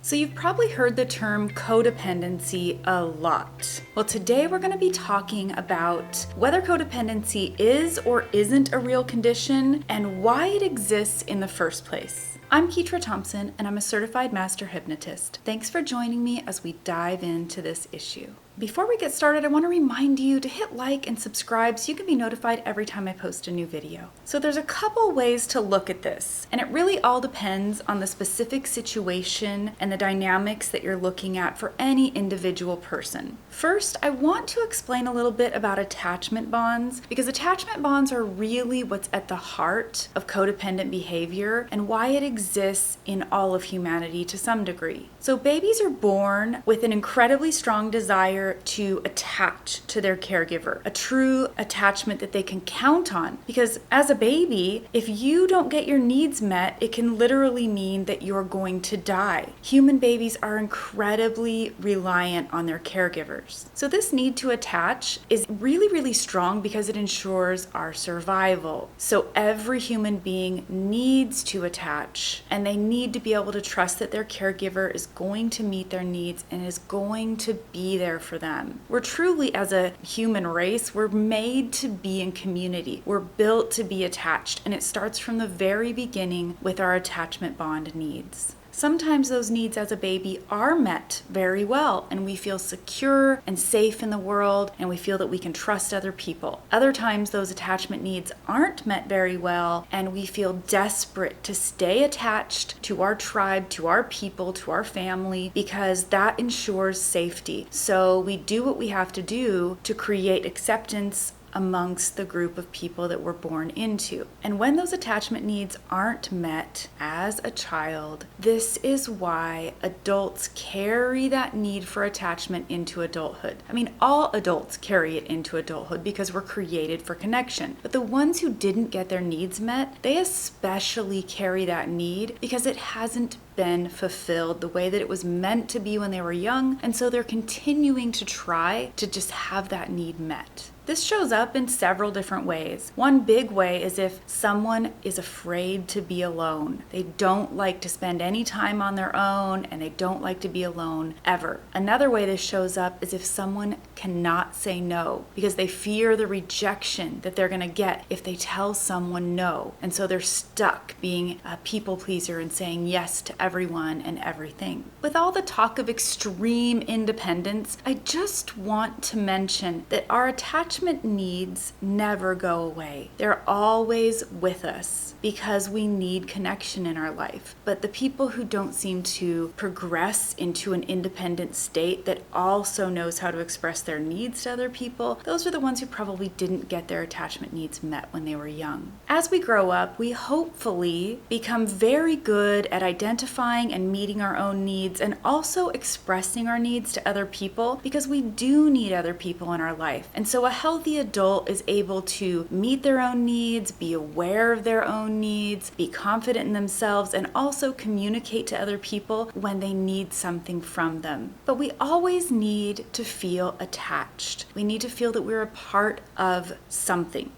So you've probably heard the term codependency a lot. Well, today we're going to be talking about whether codependency is or isn't a real condition and why it exists in the first place. I'm Ketra Thompson, and I'm a certified master hypnotist. Thanks for joining me as we dive into this issue. Before we get started, I want to remind you to hit like and subscribe so you can be notified every time I post a new video. So there's a couple ways to look at this, and it really all depends on the specific situation and the dynamics that you're looking at for any individual person. First, I want to explain a little bit about attachment bonds, because attachment bonds are really what's at the heart of codependent behavior and why it exists in all of humanity to some degree. So babies are born with an incredibly strong desire to attach to their caregiver, a true attachment that they can count on. Because as a baby, if you don't get your needs met, it can literally mean that you're going to die. Human babies are incredibly reliant on their caregivers. So this need to attach is really, really strong because it ensures our survival. So every human being needs to attach, and they need to be able to trust that their caregiver is going to meet their needs and is going to be there for them. We're truly, as a human race, we're made to be in community. We're built to be attached, and it starts from the very beginning with our attachment bond needs. Sometimes those needs as a baby are met very well, and we feel secure and safe in the world, and we feel that we can trust other people. Other times those attachment needs aren't met very well, and we feel desperate to stay attached to our tribe, to our people, to our family, because that ensures safety. So we do what we have to do to create acceptance amongst the group of people that we're born into. And when those attachment needs aren't met as a child, this is why adults carry that need for attachment into adulthood. I mean, all adults carry it into adulthood because we're created for connection. But the ones who didn't get their needs met, they especially carry that need because it hasn't been fulfilled the way that it was meant to be when they were young, and so they're continuing to try to just have that need met. This shows up in several different ways. One big way is if someone is afraid to be alone. They don't like to spend any time on their own, and they don't like to be alone ever. Another way this shows up is if someone cannot say no because they fear the rejection that they're going to get if they tell someone no. And so they're stuck being a people pleaser and saying yes to everyone and everything. With all the talk of extreme independence, I just want to mention that our attachment needs never go away. They're always with us because we need connection in our life. But the people who don't seem to progress into an independent state that also knows how to express their needs to other people, those are the ones who probably didn't get their attachment needs met when they were young. As we grow up, we hopefully become very good at identifying and meeting our own needs and also expressing our needs to other people, because we do need other people in our life. And so a healthy adult is able to meet their own needs, be aware of their own needs, be confident in themselves, and also communicate to other people when they need something from them. But we always need to feel attached. We need to feel that we're a part of something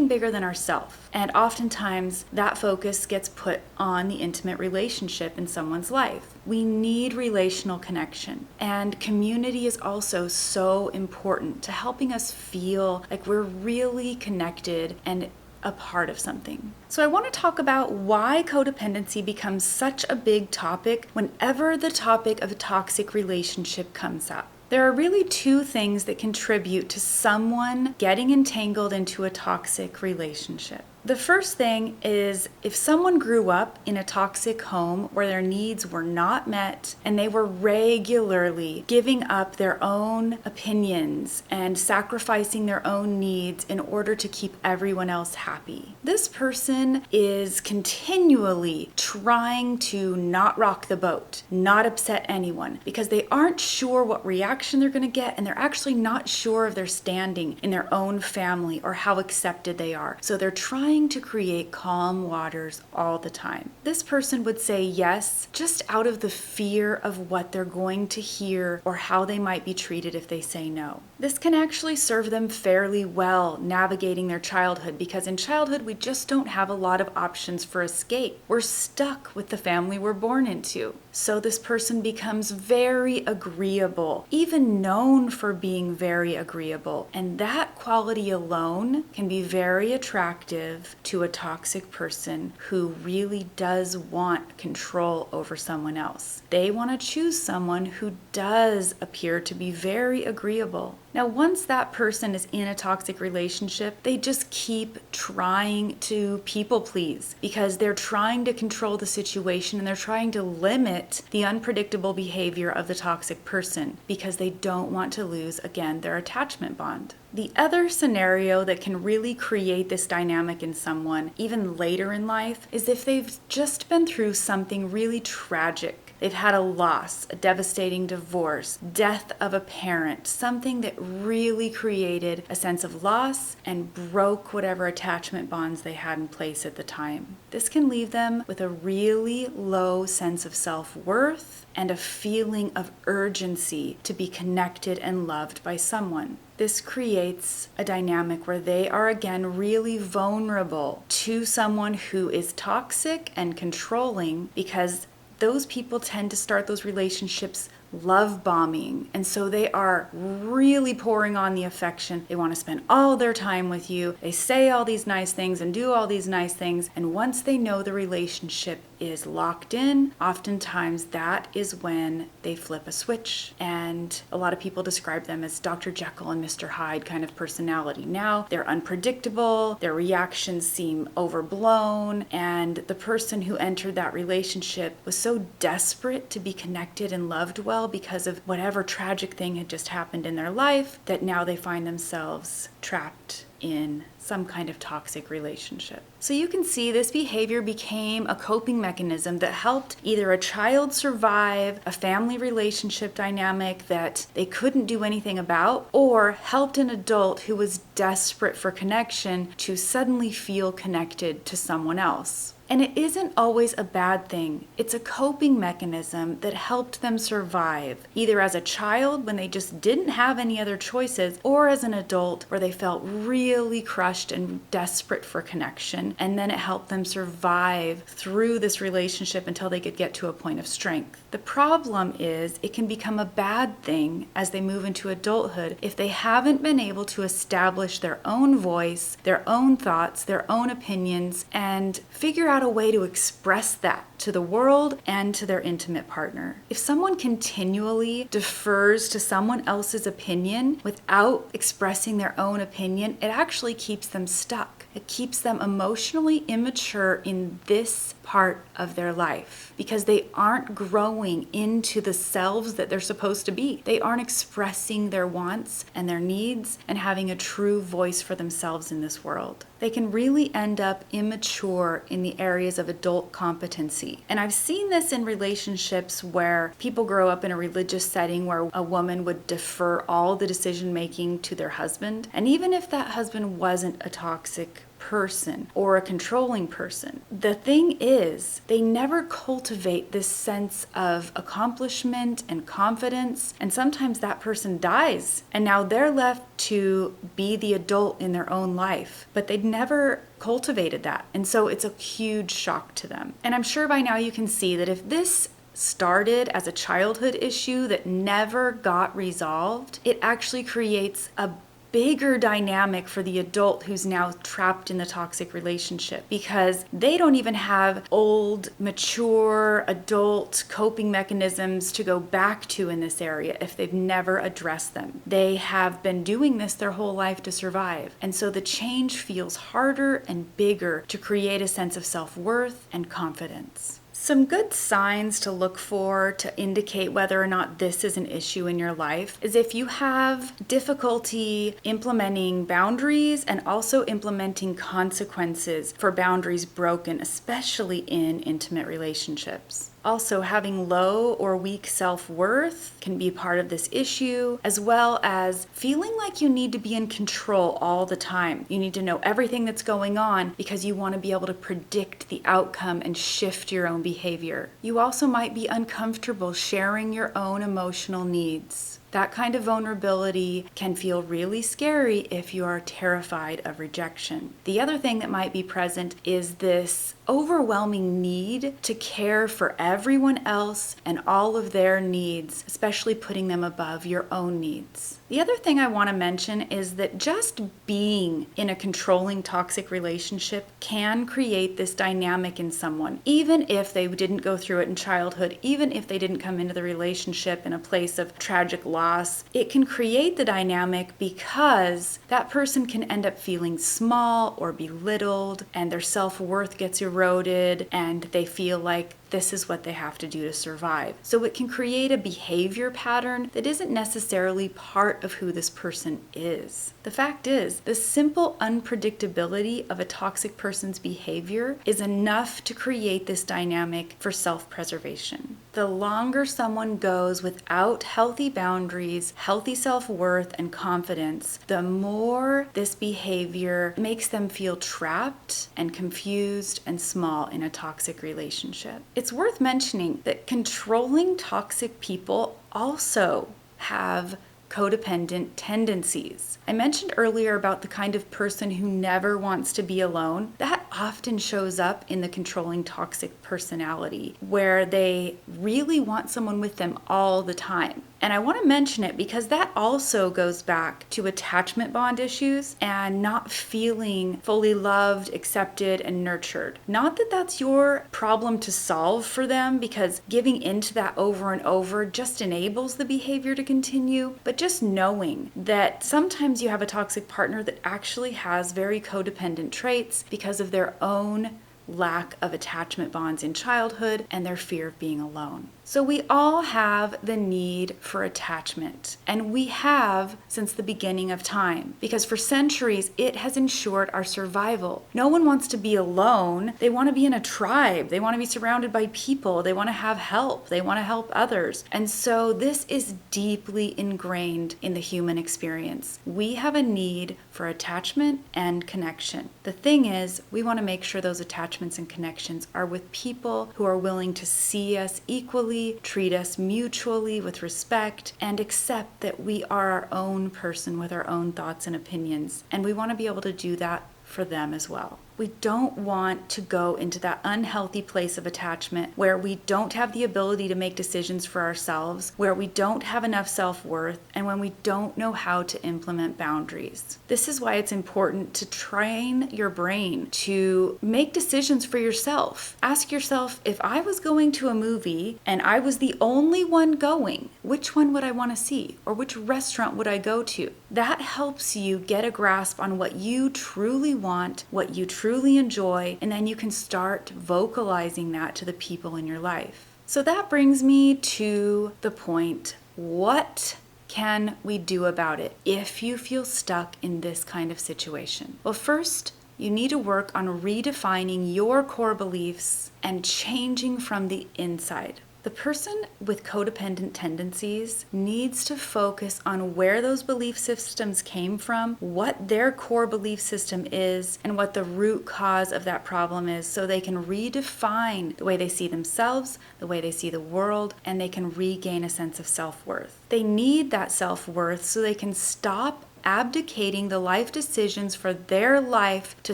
bigger than ourselves. And oftentimes that focus gets put on the intimate relationship in someone's life. We need relational connection, and community is also so important to helping us feel like we're really connected and a part of something. So I want to talk about why codependency becomes such a big topic whenever the topic of a toxic relationship comes up. There are really two things that contribute to someone getting entangled into a toxic relationship. The first thing is if someone grew up in a toxic home where their needs were not met and they were regularly giving up their own opinions and sacrificing their own needs in order to keep everyone else happy. This person is continually trying to not rock the boat, not upset anyone, because they aren't sure what reaction they're going to get, and they're actually not sure of their standing in their own family or how accepted they are. So they're trying to create calm waters all the time. This person would say yes just out of the fear of what they're going to hear or how they might be treated if they say no. This can actually serve them fairly well navigating their childhood, because in childhood we just don't have a lot of options for escape. We're stuck with the family we're born into. So this person becomes very agreeable, even known for being very agreeable. And that quality alone can be very attractive to a toxic person who really does want control over someone else. They want to choose someone who does appear to be very agreeable. Now, once that person is in a toxic relationship, they just keep trying to people please because they're trying to control the situation and they're trying to limit the unpredictable behavior of the toxic person because they don't want to lose, again, their attachment bond. The other scenario that can really create this dynamic in someone, even later in life, is if they've just been through something really tragic. They've had a loss, a devastating divorce, death of a parent, something that really created a sense of loss and broke whatever attachment bonds they had in place at the time. This can leave them with a really low sense of self-worth and a feeling of urgency to be connected and loved by someone. This creates a dynamic where they are again really vulnerable to someone who is toxic and controlling because those people tend to start those relationships love bombing. And so they are really pouring on the affection. They want to spend all their time with you. They say all these nice things and do all these nice things. And once they know the relationship is locked in, oftentimes that is when they flip a switch. And a lot of people describe them as Dr. Jekyll and Mr. Hyde kind of personality. Now they're unpredictable, their reactions seem overblown, and the person who entered that relationship was so desperate to be connected and loved well because of whatever tragic thing had just happened in their life that now they find themselves trapped in some kind of toxic relationship. So you can see this behavior became a coping mechanism that helped either a child survive a family relationship dynamic that they couldn't do anything about, or helped an adult who was desperate for connection to suddenly feel connected to someone else. And it isn't always a bad thing. It's a coping mechanism that helped them survive, either as a child when they just didn't have any other choices, or as an adult where they felt really crushed and desperate for connection. And then it helped them survive through this relationship until they could get to a point of strength. The problem is it can become a bad thing as they move into adulthood if they haven't been able to establish their own voice, their own thoughts, their own opinions, and figure out a way to express that to the world and to their intimate partner. If someone continually defers to someone else's opinion without expressing their own opinion, it actually keeps them stuck. It keeps them emotionally immature in this part of their life because they aren't growing into the selves that they're supposed to be. They aren't expressing their wants and their needs and having a true voice for themselves in this world. They can really end up immature in the areas of adult competency. And I've seen this in relationships where people grow up in a religious setting where a woman would defer all the decision making to their husband. And even if that husband wasn't a toxic person or a controlling person, the thing is they never cultivate this sense of accomplishment and confidence, and sometimes that person dies and now they're left to be the adult in their own life, but they'd never cultivated that, and so it's a huge shock to them. And I'm sure by now you can see that if this started as a childhood issue that never got resolved, it actually creates a bigger dynamic for the adult who's now trapped in the toxic relationship because they don't even have old, mature, adult coping mechanisms to go back to in this area if they've never addressed them. They have been doing this their whole life to survive. And so the change feels harder and bigger to create a sense of self-worth and confidence. Some good signs to look for to indicate whether or not this is an issue in your life is if you have difficulty implementing boundaries and also implementing consequences for boundaries broken, especially in intimate relationships. Also, having low or weak self-worth can be part of this issue, as well as feeling like you need to be in control all the time. You need to know everything that's going on because you want to be able to predict the outcome and shift your own behavior. You also might be uncomfortable sharing your own emotional needs. That kind of vulnerability can feel really scary if you are terrified of rejection. The other thing that might be present is this overwhelming need to care for everyone else and all of their needs, especially putting them above your own needs. The other thing I want to mention is that just being in a controlling toxic relationship can create this dynamic in someone, even if they didn't go through it in childhood, even if they didn't come into the relationship in a place of tragic loss. It can create the dynamic because that person can end up feeling small or belittled, and their self-worth gets eroded, and they feel like this is what they have to do to survive. So it can create a behavior pattern that isn't necessarily part of who this person is. The fact is, the simple unpredictability of a toxic person's behavior is enough to create this dynamic for self-preservation. The longer someone goes without healthy boundaries, healthy self-worth, and confidence, the more this behavior makes them feel trapped and confused and small in a toxic relationship. It's worth mentioning that controlling toxic people also have codependent tendencies. I mentioned earlier about the kind of person who never wants to be alone. That often shows up in the controlling toxic personality, where they really want someone with them all the time. And I want to mention it because that also goes back to attachment bond issues and not feeling fully loved, accepted, and nurtured. Not that that's your problem to solve for them, because giving into that over and over just enables the behavior to continue, but just knowing that sometimes you have a toxic partner that actually has very codependent traits because of their own lack of attachment bonds in childhood and their fear of being alone. So we all have the need for attachment, and we have since the beginning of time, because for centuries it has ensured our survival. No one wants to be alone. They want to be in a tribe. They want to be surrounded by people. They want to have help. They want to help others. And so this is deeply ingrained in the human experience. We have a need for attachment and connection. The thing is, we want to make sure those attachments and connections are with people who are willing to see us equally, treat us mutually with respect, and accept that we are our own person with our own thoughts and opinions. And we want to be able to do that for them as well. We don't want to go into that unhealthy place of attachment where we don't have the ability to make decisions for ourselves, where we don't have enough self-worth, and when we don't know how to implement boundaries. This is why it's important to train your brain to make decisions for yourself. Ask yourself, if I was going to a movie and I was the only one going, which one would I want to see? Or which restaurant would I go to? That helps you get a grasp on what you truly want, what you truly enjoy, and then you can start vocalizing that to the people in your life. So that brings me to the point, what can we do about it if you feel stuck in this kind of situation? Well, first, you need to work on redefining your core beliefs and changing from the inside. The person with codependent tendencies needs to focus on where those belief systems came from, what their core belief system is, and what the root cause of that problem is, so they can redefine the way they see themselves, the way they see the world, and they can regain a sense of self-worth. They need that self-worth so they can stop abdicating the life decisions for their life to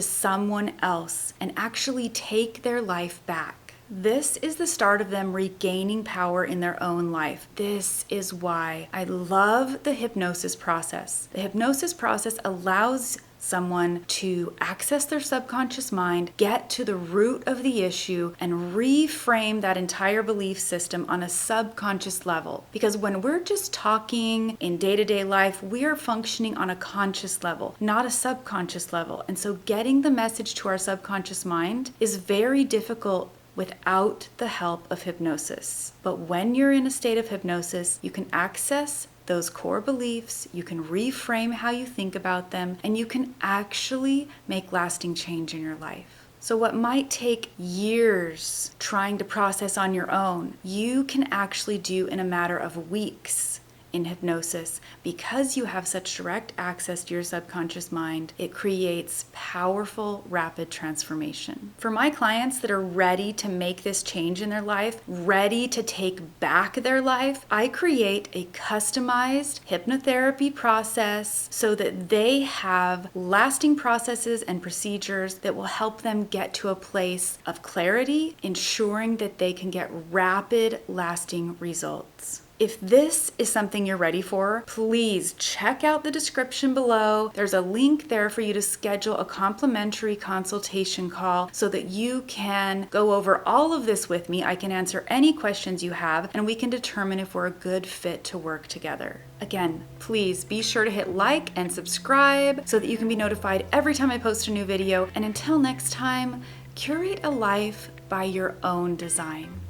someone else and actually take their life back. This is the start of them regaining power in their own life. This is why I love the hypnosis process. The hypnosis process allows someone to access their subconscious mind, get to the root of the issue, and reframe that entire belief system on a subconscious level. Because when we're just talking in day-to-day life, we are functioning on a conscious level, not a subconscious level. And so getting the message to our subconscious mind is very difficult without the help of hypnosis. But when you're in a state of hypnosis, you can access those core beliefs, you can reframe how you think about them, and you can actually make lasting change in your life. So what might take years trying to process on your own, you can actually do in a matter of weeks in hypnosis, because you have such direct access to your subconscious mind, it creates powerful, rapid transformation. For my clients that are ready to make this change in their life, ready to take back their life, I create a customized hypnotherapy process so that they have lasting processes and procedures that will help them get to a place of clarity, ensuring that they can get rapid, lasting results. If this is something you're ready for, please check out the description below. There's a link there for you to schedule a complimentary consultation call so that you can go over all of this with me. I can answer any questions you have, and we can determine if we're a good fit to work together. Again, please be sure to hit like and subscribe so that you can be notified every time I post a new video. And until next time, curate a life by your own design.